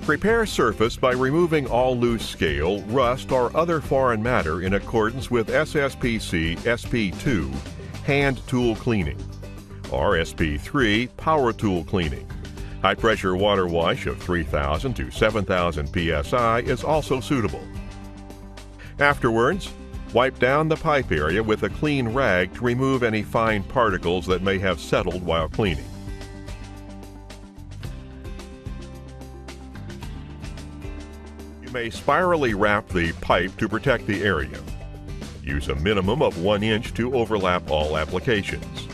Prepare surface by removing all loose scale, rust, or other foreign matter in accordance with SSPC SP2 hand tool cleaning or SP3 power tool cleaning. High pressure water wash of 3,000 to 7,000 psi is also suitable. Afterwards, wipe down the pipe area with a clean rag to remove any fine particles that may have settled while cleaning. You may spirally wrap the pipe to protect the area. Use a minimum of 1 inch to overlap all applications.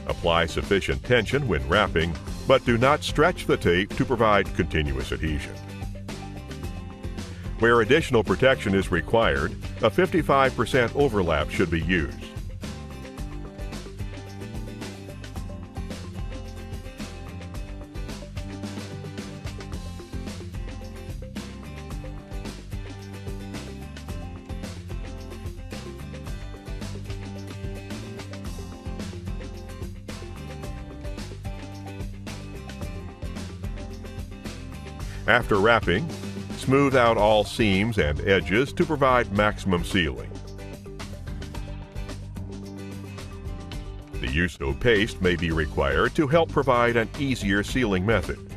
Apply sufficient tension when wrapping, but do not stretch the tape to provide continuous adhesion. Where additional protection is required, a 55% overlap should be used. After wrapping, smooth out all seams and edges to provide maximum sealing. The use of paste may be required to help provide an easier sealing method.